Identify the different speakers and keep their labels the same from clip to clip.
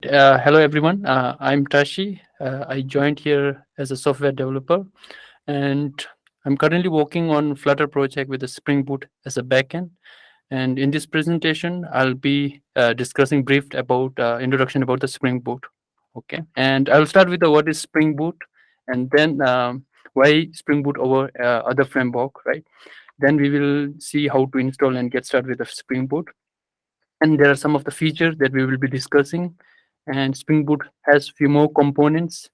Speaker 1: Hello everyone. I'm Tashi. I joined here as a software developer, and I'm currently working on Flutter project with the Spring Boot as a backend. And in this presentation, I'll be discussing brief about introduction about the Spring Boot. Okay, and I'll start with the what is Spring Boot, and then why Spring Boot over other framework, right? Then we will see how to install and get started with the Spring Boot, and there are some of the features that we will be discussing. And Spring Boot has few more components.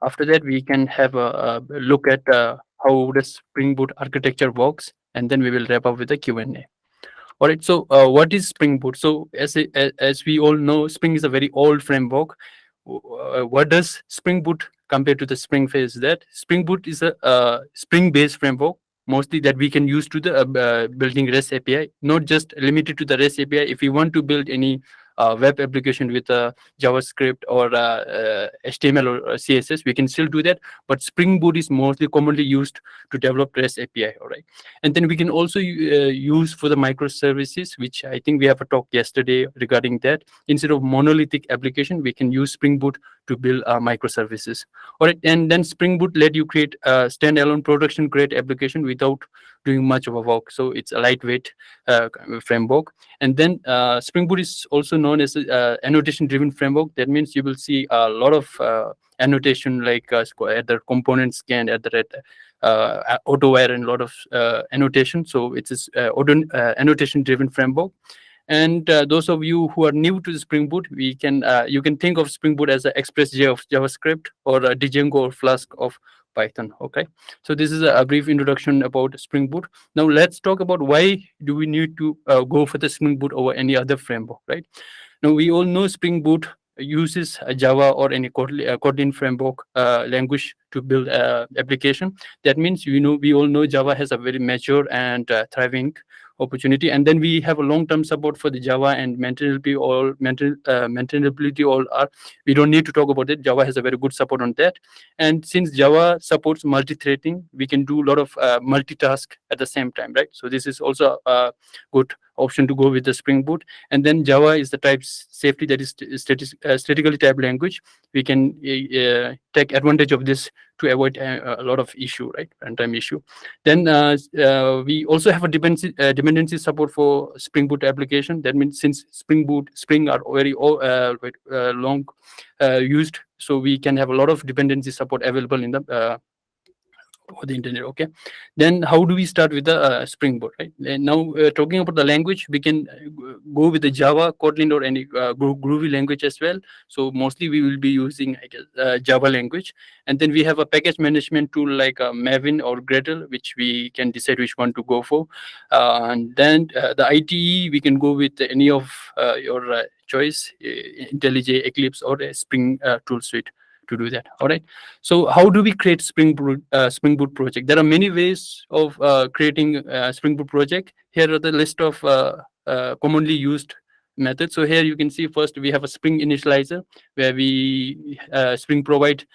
Speaker 1: After that, we can have a look at how the Spring Boot architecture works, and then we will wrap up with the Q&A. All right. So, what is Spring Boot? So, as we all know, Spring is a very old framework. What does Spring Boot compare to the Spring phase? That Spring Boot is a Spring-based framework, mostly that we can use to the building REST API, not just limited to the REST API. If we want to build any web application with JavaScript or HTML or CSS, we can still do that. But Spring Boot is mostly commonly used to develop REST API. All right. And then we can also use for the microservices, which I think we have a talk yesterday regarding that. Instead of monolithic application, we can use Spring Boot to build microservices. All right, and then Spring Boot let you create a standalone production grade application without doing much of a work. So it's a lightweight framework. And then Spring Boot is also known as annotation driven framework. That means you will see a lot of annotation like at the component scan, at the AutoWire, and a lot of annotation. So it's a annotation driven framework. And those of you who are new to the Spring Boot, we can you can think of Spring Boot as an Express.js of JavaScript, or a Django or Flask of Python. Okay, so this is a brief introduction about Spring Boot. Now let's talk about why do we need to go for the Spring Boot over any other framework, right? Now we all know Spring Boot uses a Java or any Kotlin framework language to build application. That means we all know Java has a very mature and thriving opportunity, and then we have a long-term support for the Java and maintainability. All are, we don't need to talk about it. Java has a very good support on that, and since Java supports multi-threading, we can do a lot of multitask at the same time, right? So this is also a good option to go with the Spring Boot. And then Java is the type safety, that is statically typed language. We can take advantage of this to avoid a lot of issue, right? Runtime issue. Then we also have a dependency support for Spring Boot application. That means since Spring are very long used, so we can have a lot of dependency support available in the over the internet. Okay, then how do we start with the Spring Boot, right? And now talking about the language, we can go with the Java, Kotlin, or any groovy language as well. So mostly we will be using, I guess, Java language. And then we have a package management tool like Maven or Gradle, which we can decide which one to go for. And then the IDE, we can go with any of your choice, IntelliJ, Eclipse, or a Spring tool suite to do that. All right. So how do we create Spring Boot project? There are many ways of creating a Spring Boot project. Here are the list of commonly used methods. So here you can see first we have a Spring initializer, where we Spring provide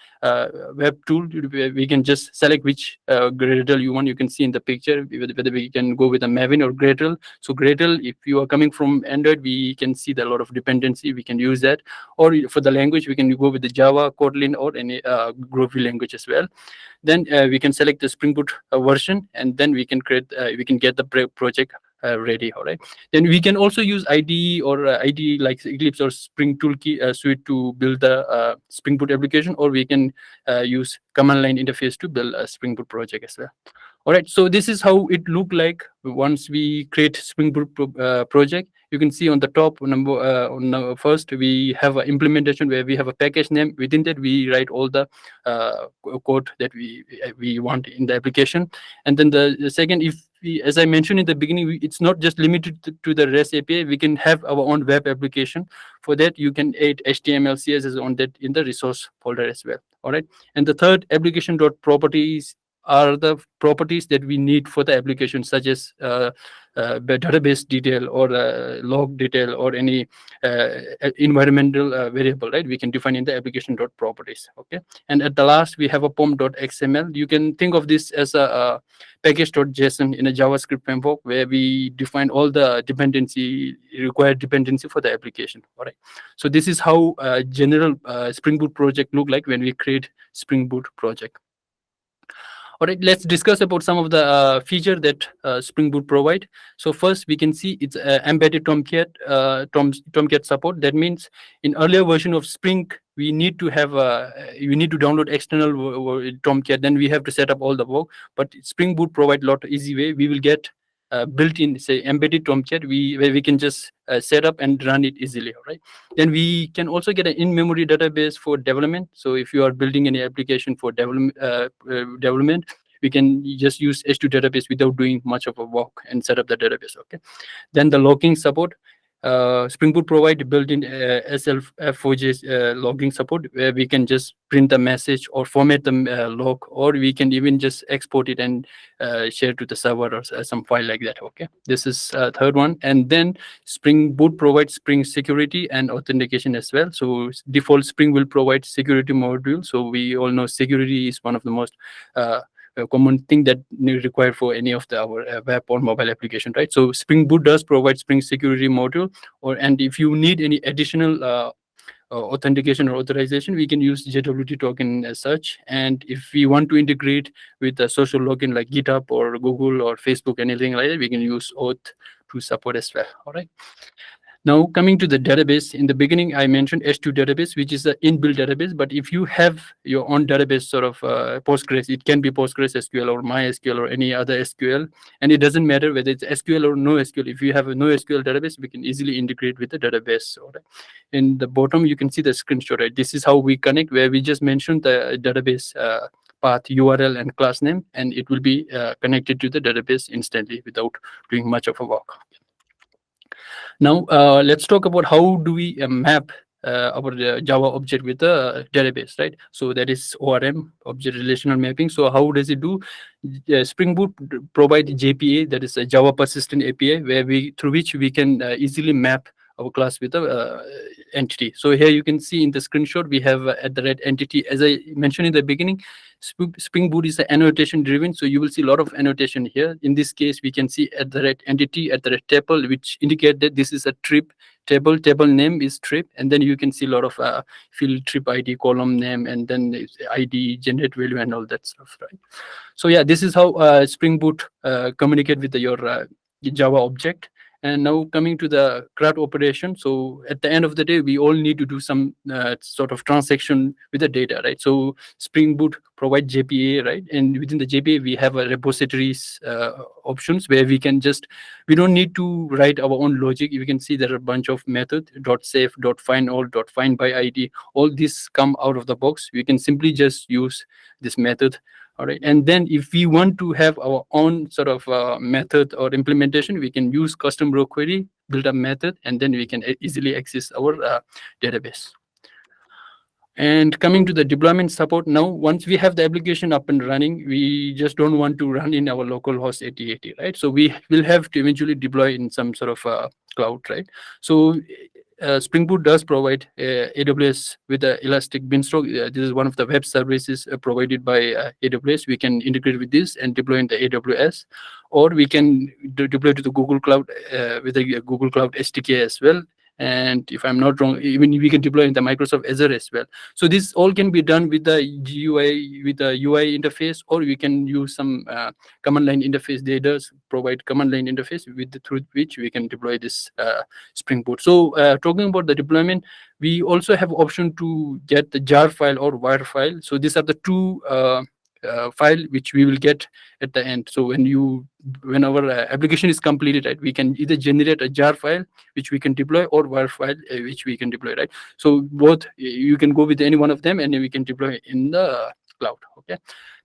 Speaker 1: web tool where we can just select which Gradle you want. You can see in the picture whether we can go with a Maven or Gradle. So Gradle, if you are coming from Android, we can see the lot of dependency. We can use that. Or for the language, we can go with the Java, Kotlin, or any Groovy language as well. Then we can select the Spring Boot version, and then we can get the project ready. All right. Then we can also use IDE or IDE like Eclipse or Spring Toolkit suite to build the Spring Boot application, or we can use command line interface to build a Spring Boot project as well. All right, so this is how it look like once we create Spring Boot project. You can see on the top first we have an implementation where we have a package name. Within that we write all the code that we want in the application. And then the second, if we, as I mentioned in the beginning, it's not just limited to the REST API. We can have our own web application. For that, you can add HTML, CSS on that in the resource folder as well. All right. And the third, application.properties are the properties that we need for the application, such as the database detail or log detail or any environmental variable, right? We can define in the application dot properties. Okay, and at the last we have a pom.xml. You can think of this as a package.json in a JavaScript framework, where we define all the required dependency for the application. All right. So this is how general Spring Boot project look like when we create Spring Boot project. All right, let's discuss about some of the feature that Spring Boot provide. So first, we can see it's embedded Tomcat support. That means in earlier version of Spring, we need to have we need to download external Tomcat. Then we have to set up all the work. But Spring Boot provide a lot of easy way. We will get built-in, say, embedded Tomcat, where we can just set up and run it easily. All right. Then we can also get an in-memory database for development. So if you are building any application for development, we can just use H2 database without doing much of a work and set up the database. Okay. Then the logging support. Spring Boot provide built-in SLF4J logging support, where we can just print the message or format the log, or we can even just export it and share to the server or some file like that. Okay, this is third one. And then Spring Boot provides Spring security and authentication as well. So default Spring will provide security module. So we all know security is one of the most a common thing that required for any of our web or mobile application, right? So Spring Boot does provide Spring security module, and if you need any additional authentication or authorization, we can use JWT token as such. And if we want to integrate with a social login like GitHub or Google or Facebook, anything like that, we can use auth to support as well. All right. Now, coming to the database, in the beginning, I mentioned H2 database, which is an inbuilt database. But if you have your own database, sort of Postgres, it can be Postgres SQL or MySQL or any other SQL. And it doesn't matter whether it's SQL or no SQL. If you have a no SQL database, we can easily integrate with the database. All right. In the bottom, you can see the screenshot. Right? This is how we connect, where we just mentioned the database path, URL, and class name, and it will be connected to the database instantly without doing much of a work. Now, let's talk about how do we map our Java object with the database, right? So that is ORM, object relational mapping. So how does it do? Spring Boot provide JPA, that is a Java persistent API, where through which we can easily map our class with a entity. So here you can see in the screenshot, we have at the red entity. As I mentioned in the beginning, Spring Boot is annotation driven. So you will see a lot of annotation here. In this case, we can see at the red entity, at the red table, which indicate that this is a trip table. Table name is trip. And then you can see a lot of field trip ID, column name, and then ID, generate value, and all that stuff, right? So yeah, this is how Spring Boot communicate with your Java object. And now coming to the CRUD operation. So at the end of the day, we all need to do some sort of transaction with the data, right? So Spring Boot provides JPA, right? And within the JPA, we have a repositories options where we don't need to write our own logic. You can see there are a bunch of methods, .save, .find all, .find by ID. All these come out of the box. We can simply just use this method. All right. And then if we want to have our own sort of method or implementation, we can use custom row query, build a method, and then we can easily access our database. And coming to the deployment support, now once we have the application up and running, we just don't want to run in our local host 8080, right? So we will have to eventually deploy in some sort of cloud, right? So Spring Boot does provide AWS with the Elastic Beanstalk. This is one of the web services provided by AWS. We can integrate with this and deploy in the AWS, or we can deploy to the Google Cloud with the Google Cloud SDK as well. And if I'm not wrong, even we can deploy in the Microsoft Azure as well. So this all can be done with the GUI, with the UI interface, or we can use some command line interface. They does provide command line interface through which we can deploy this Spring Boot. So talking about the deployment, we also have option to get the jar file or wire file. So these are the two file which we will get at the end. So when our application is completed, right, we can either generate a jar file which we can deploy, or wire file which we can deploy, right? So both, you can go with any one of them, and then we can deploy in the cloud. Okay.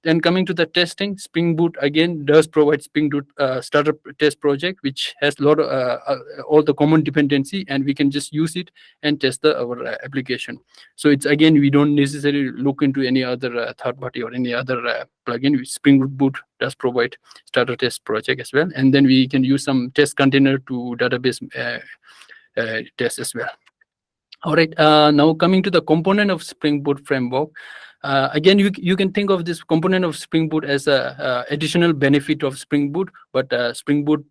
Speaker 1: Then coming to the testing, Spring Boot again does provide Spring Boot starter test project, which has a lot of all the common dependency, and we can just use it and test our application. So it's again, we don't necessarily look into any other third party or any other plugin. Spring Boot does provide starter test project as well, and then we can use some test container to database test as well. All right. Now coming to the component of Spring Boot framework, again, you can think of this component of Spring Boot as a additional benefit of Spring Boot, but Spring Boot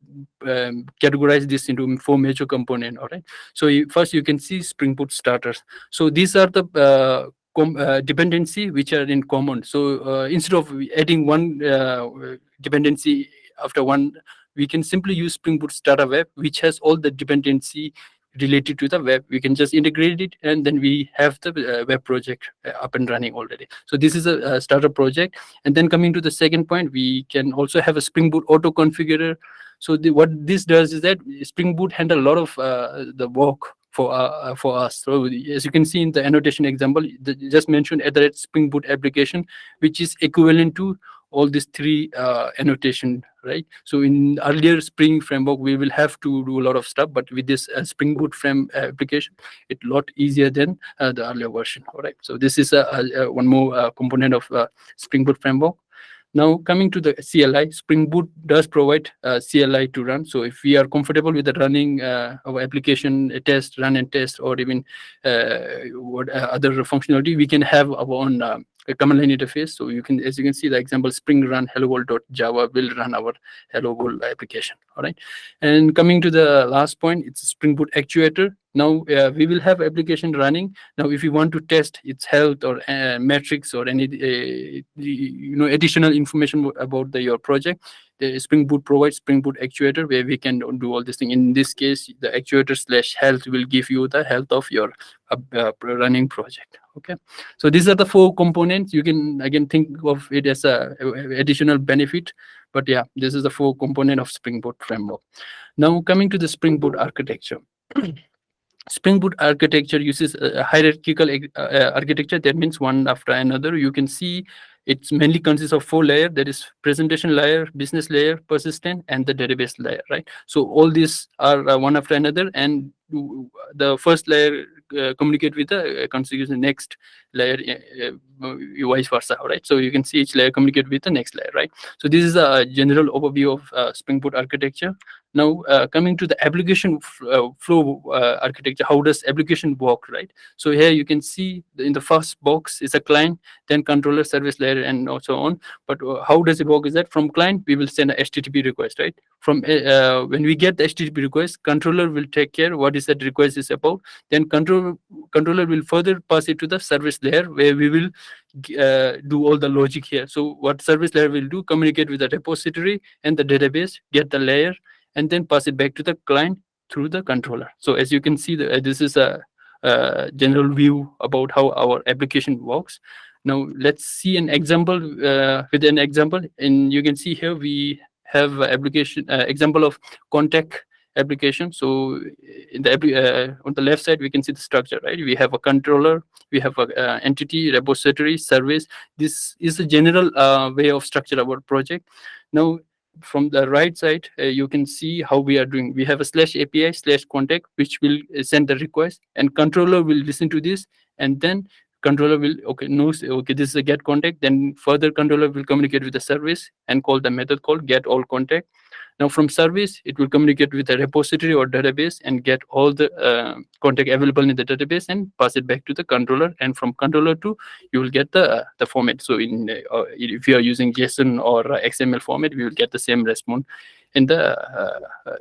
Speaker 1: categorize this into four major components. All right. So first you can see Spring Boot starters. So these are the dependency which are in common. So instead of adding one dependency after one, we can simply use Spring Boot starter web, which has all the dependency related to the web. We can just integrate it, and then we have the web project up and running already. So this is a starter project. And then coming to the second point, we can also have a Spring Boot auto configurer. So what this does is that Spring Boot handle a lot of the work for us. So as you can see in the annotation example, just mentioned at the Spring Boot application, which is equivalent to all these three annotation, right? So in earlier Spring framework, we will have to do a lot of stuff, but with this Spring Boot application, it's a lot easier than the earlier version. All right. So this is one more component of Spring Boot framework. Now coming to the CLI, Spring Boot does provide CLI to run. So if we are comfortable with the running our application test, run and test, or even other functionality, we can have our own a command line interface. So you can, as you can see, the example Spring run hello world.java will run our hello world application. All right. And coming to the last point, it's a Spring Boot actuator. Now we will have application running. Now, if you want to test its health or metrics or any additional information about your project, the Spring Boot provides Spring Boot actuator where we can do all this thing. In this case, the actuator/health will give you the health of your running project. Okay, so these are the four components. You can again think of it as a additional benefit, but yeah, this is the four component of Spring Boot framework. Now coming to the Spring Boot architecture. Spring Boot architecture uses a hierarchical architecture. That means one after another. You can see it's mainly consists of four layers. That is presentation layer, business layer, persistent, and the database layer, right? So all these are one after another, and the first layer communicate with the configuration next layer, vice versa, right? So you can see each layer communicate with the next layer, right? So this is a general overview of Spring Boot architecture. Now coming to the application flow architecture, how does application work, right? So here you can see in the first box is a client, then controller, service layer, and so on. But how does it work is that from client we will send a HTTP request, right? From when we get the HTTP request, controller will take care what is that request is about. Then controller will further pass it to the service layer where we will do all the logic here. So what service layer will do, communicate with the repository and the database, get the layer, and then pass it back to the client through the controller. So as you can see, this is a general view about how our application works. Now let's see an example with an example. And you can see here we have application example of contact application. So in the on the left side we can see the structure, right? We have a controller, we have a entity, repository, service. This is a general way of structure our project. Now from the right side, you can see how we are doing. We have a /API/contact, which will send the request, and controller will listen to this, and then controller will knows this is a get contact. Then further controller will communicate with the service and call the method called get all contact. Now from service, it will communicate with a repository or database and get all the contact available in the database and pass it back to the controller. And from controller to, you will get the format. So in if you are using JSON or XML format, we will get the same response in the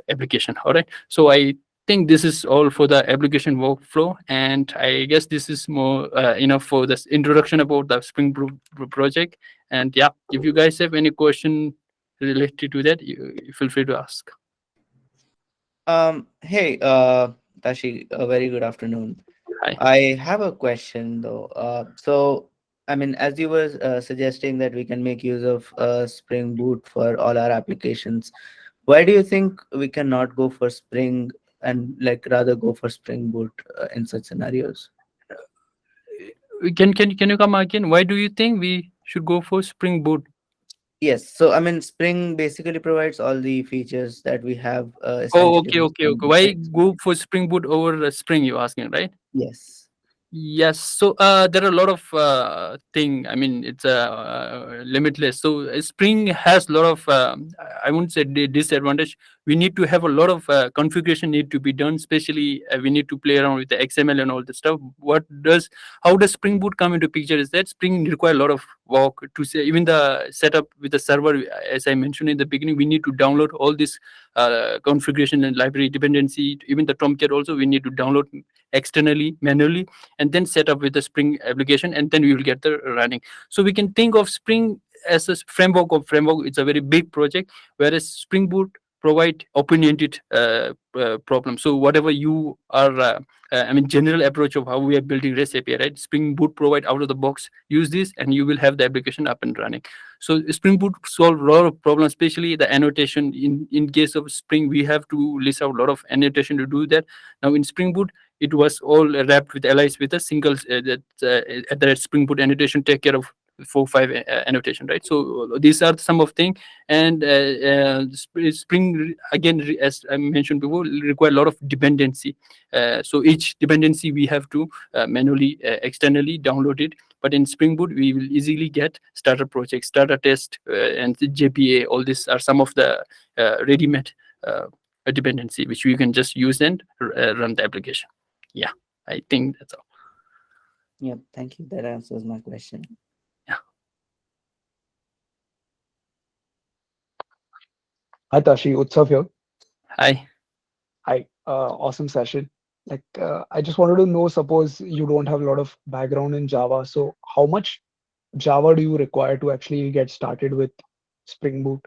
Speaker 1: application. All right. So I think this is all for the application workflow, and I guess this is more enough for this introduction about the Spring Boot project. And yeah, if you guys have any question related to that, you feel free to ask.
Speaker 2: Hey, Tashi, a very good afternoon.
Speaker 1: Hi.
Speaker 2: I have a question though. So, I mean, as you were suggesting that we can make use of Spring Boot for all our applications, why do you think we cannot go for Spring and like rather go for Spring Boot in such scenarios?
Speaker 1: Can you come again? Why do you think we? should go for Spring Boot.
Speaker 2: Yes. So I mean, Spring basically provides all the features that we have
Speaker 1: Oh,
Speaker 2: essentially
Speaker 1: okay,
Speaker 2: with
Speaker 1: okay,
Speaker 2: Spring
Speaker 1: okay.
Speaker 2: Boot,
Speaker 1: Why
Speaker 2: right?
Speaker 1: go for Spring Boot over Spring? You asking, right?
Speaker 2: Yes.
Speaker 1: Yes, so there are a lot of thing. I mean, it's limitless. So Spring has a lot of I won't say disadvantage. We need to have a lot of configuration need to be done. Especially we need to play around with the XML and all the stuff. How does Spring Boot come into picture? Is that Spring require a lot of work to say even the setup with the server. As I mentioned in the beginning, we need to download all this configuration and library dependency. Even the Tomcat also we need to download externally manually and then set up with the Spring application, and then we will get the running. So we can think of Spring as a framework of framework. It's a very big project, whereas Spring Boot provide open-ended problem. So whatever you are I mean general approach of how we are building REST API, right? Spring Boot provide out of the box, use this and you will have the application up and running. So Spring Boot solve a lot of problems, especially the annotation. In case of Spring, we have to list out a lot of annotation to do that. Now in Spring Boot, it was all wrapped with allies with a single at the Spring Boot annotation take care of 4 5 annotation, right? So these are some of things. And Spring again, as I mentioned before, require a lot of dependency. So each dependency we have to manually externally download it. But in Spring Boot we will easily get starter project, starter test, and the JPA. All these are some of the ready-made a dependency which we can just use and run the application. Yeah, I think that's all.
Speaker 2: Yep. Thank you. That answers my question.
Speaker 1: Yeah.
Speaker 3: Hi Tashi, Utsav here.
Speaker 1: Hi.
Speaker 3: Hi, awesome session. I just wanted to know, suppose you don't have a lot of background in Java, so how much Java do you require to actually get started with Spring Boot?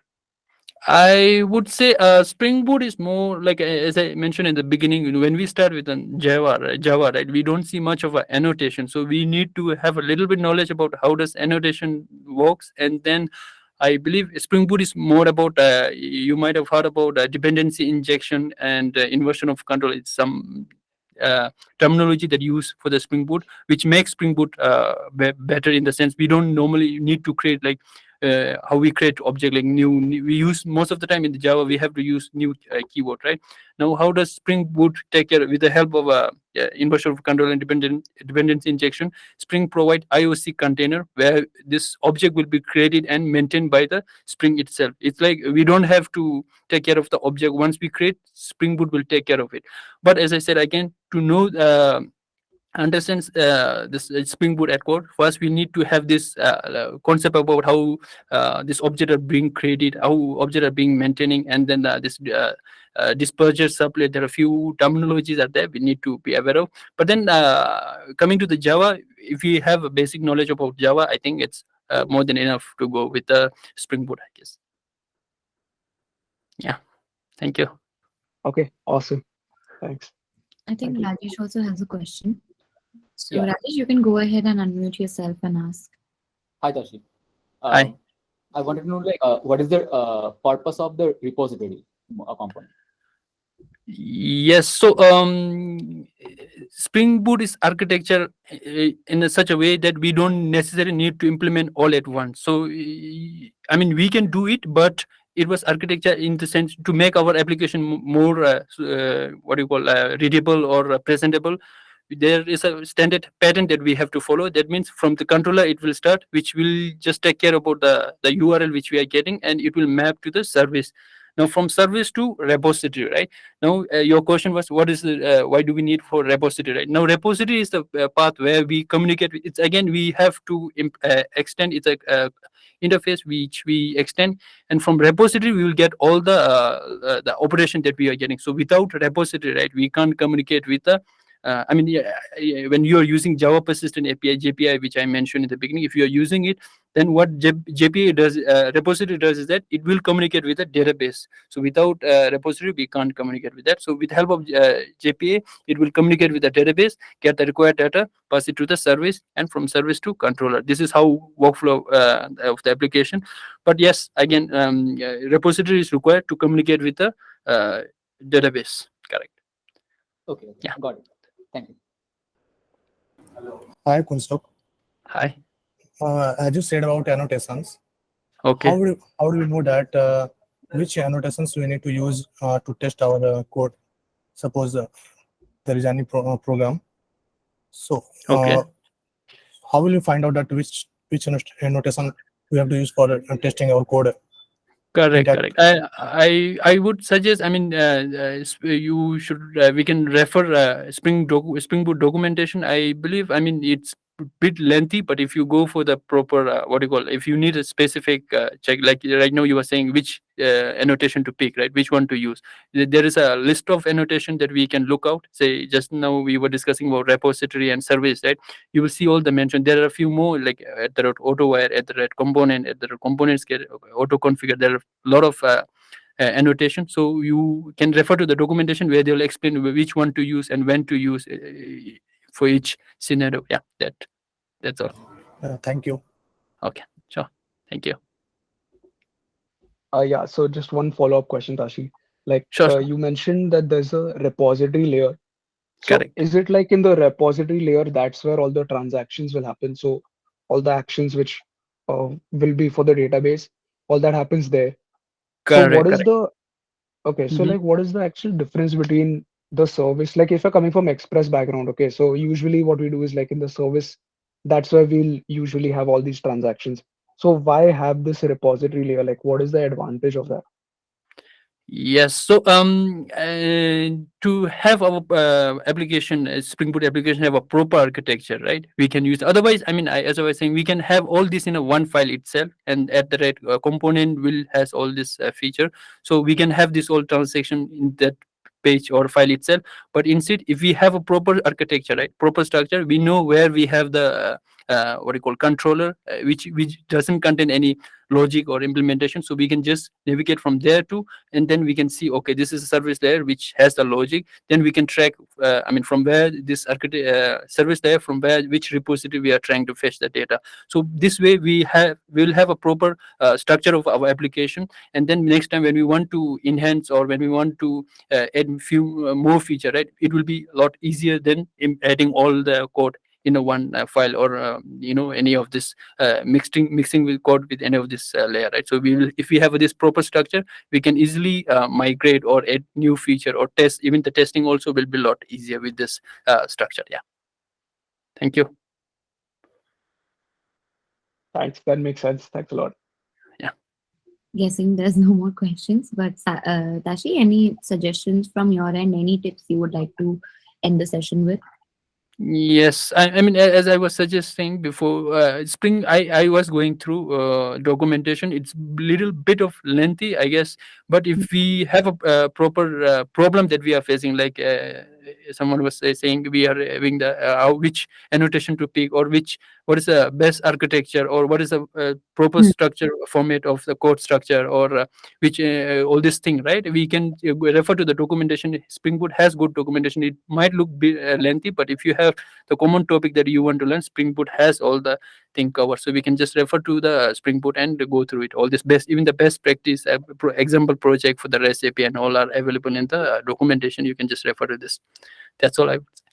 Speaker 1: I would say Spring Boot is more like as I mentioned in the beginning. When we start with an Java, right? We don't see much of a annotation, so we need to have a little bit knowledge about how does annotation works, and then I believe Spring Boot is more about. You might have heard about dependency injection and inversion of control. It's some uh, terminology that use for the Spring Boot, which makes Spring Boot better in the sense we don't normally need to create like how we create object like new, we use most of the time in the Java we have to use new keyword, right? Now how does Spring Boot take care with the help of a inversion of control and dependency injection? Spring provide IOC container where this object will be created and maintained by the Spring itself. It's like we don't have to take care of the object. Once we create, Spring Boot will take care of it. But as I said again, to know understands this Spring Boot at core, first we need to have this concept about how this object are being created, how object are being maintaining, and then this purchase supply. There are a few terminologies are there we need to be aware of. But then coming to the Java, if we have a basic knowledge about Java, I think it's more than enough to go with the Spring Boot, I guess. Yeah, thank you.
Speaker 3: Okay, awesome. Thanks.
Speaker 4: I think
Speaker 3: Thank you.
Speaker 4: Rajesh also has a question. So,
Speaker 5: Yeah.
Speaker 4: Rajesh, you can go ahead and unmute yourself and ask.
Speaker 5: Hi, Tashi.
Speaker 1: Hi.
Speaker 5: I wanted to know what is the purpose of the repository component?
Speaker 1: Yes, so Spring Boot is architecture in such a way that we don't necessarily need to implement all at once. So I mean we can do it, but it was architecture in the sense to make our application more what do you call readable or presentable. There is a standard pattern that we have to follow. That means from the controller it will start, which will just take care about the URL which we are getting, and it will map to the service. Now from service to repository, right? Now your question was what is the why do we need for repository, right? Now repository is the path where we communicate with. It's again we have to extend. It's a interface which we extend, and from repository we will get all the operation that we are getting. So without repository, right, we can't communicate with the I mean, when you are using Java Persistent API, JPI, which I mentioned in the beginning, if you are using it, then what JPA does, repository does is that it will communicate with a database. So without repository, we can't communicate with that. So with help of JPA, it will communicate with the database, get the required data, pass it to the service, and from service to controller. This is how workflow of the application. But yes, again, repository is required to communicate with the database. Correct.
Speaker 5: Okay,
Speaker 1: Yeah.
Speaker 5: got it. Thank you.
Speaker 6: Hi, Kunchok.
Speaker 1: Hi.
Speaker 6: as you said about annotations,
Speaker 1: Okay.
Speaker 6: how do we know that which annotations we need to use to test our code? Suppose there is any program. So
Speaker 1: Okay.
Speaker 6: how will you find out that which annotation we have to use for testing our code in
Speaker 1: Correct,
Speaker 6: that?
Speaker 1: correct. I would suggest. I mean, you should. We can refer Spring Boot documentation. I believe. I mean, it's a bit lengthy, but if you go for the proper what do you call? If you need a specific check, like right now you were saying which annotation to pick, right? Which one to use? There is a list of annotation that we can look out. Say just now we were discussing about repository and service, right? You will see all the mention. There are a few more like at the auto wire, at the component, at the components get auto configure. There are a lot of annotation, so you can refer to the documentation where they'll explain which one to use and when to use for each scenario. Yeah, that's all.
Speaker 6: Thank you.
Speaker 1: Okay, sure. Thank you.
Speaker 3: Yeah, so just one follow-up question, Tashi. Like
Speaker 1: Sure, sure.
Speaker 3: you mentioned that there's a repository layer. So
Speaker 1: Correct.
Speaker 3: is it like in the repository layer, that's where all the transactions will happen? So all the actions which will be for the database, all that happens there. So what
Speaker 1: Correct,
Speaker 3: is
Speaker 1: correct.
Speaker 3: the okay, so
Speaker 1: Mhm.
Speaker 3: like what is the actual difference between the service? Like if you're coming from Express background, okay, so usually what we do is like in the service, that's where we'll usually have all these transactions. So why have this repository layer? Like what is the advantage of that?
Speaker 1: Yes. So to have our application, Spring Boot application have a proper architecture, right? We can use. Otherwise, I mean, as I was saying, we can have all this in a one file itself, and at the right component will has all this feature. So we can have this all transaction in that page or file itself. But instead, if we have a proper architecture, right, proper structure, we know where we have the what do you call controller, which doesn't contain any logic or implementation. So we can just navigate from there to, and then we can see, okay, this is a service layer which has the logic. Then we can track I mean from where this service layer, from where which repository we are trying to fetch the data. So this way we'll have a proper structure of our application, and then next time when we want to enhance or when we want to add few more feature, right, it will be a lot easier than adding all the code in a one file, or any of this mixing with code with any of this layer, right? So we will, if we have this proper structure, we can easily migrate or add new feature or test. Even the testing also will be a lot easier with this structure. Yeah. Thank you.
Speaker 3: Thanks, that makes sense. Thanks a lot.
Speaker 4: Guessing there's no more questions, but Tashi, any suggestions from your end? Any tips you would like to end the session with?
Speaker 1: Yes, I mean, as I was suggesting before, Spring, I was going through documentation. It's little bit of lengthy, I guess, but if we have a proper problem that we are facing, like someone was saying, we are having the which annotation to pick, or what is the best architecture, or what is the proper
Speaker 4: Hmm.
Speaker 1: structure format of the code structure, or which all this thing, right? We can refer to the documentation. Spring Boot has good documentation. It might look lengthy, but if you have the common topic that you want to learn, Spring Boot has all the thing covered. So we can just refer to the Spring Boot and go through it. All this best, even the best practice example project for the REST API and all are available in the documentation. You can just refer to this. That's all I would say.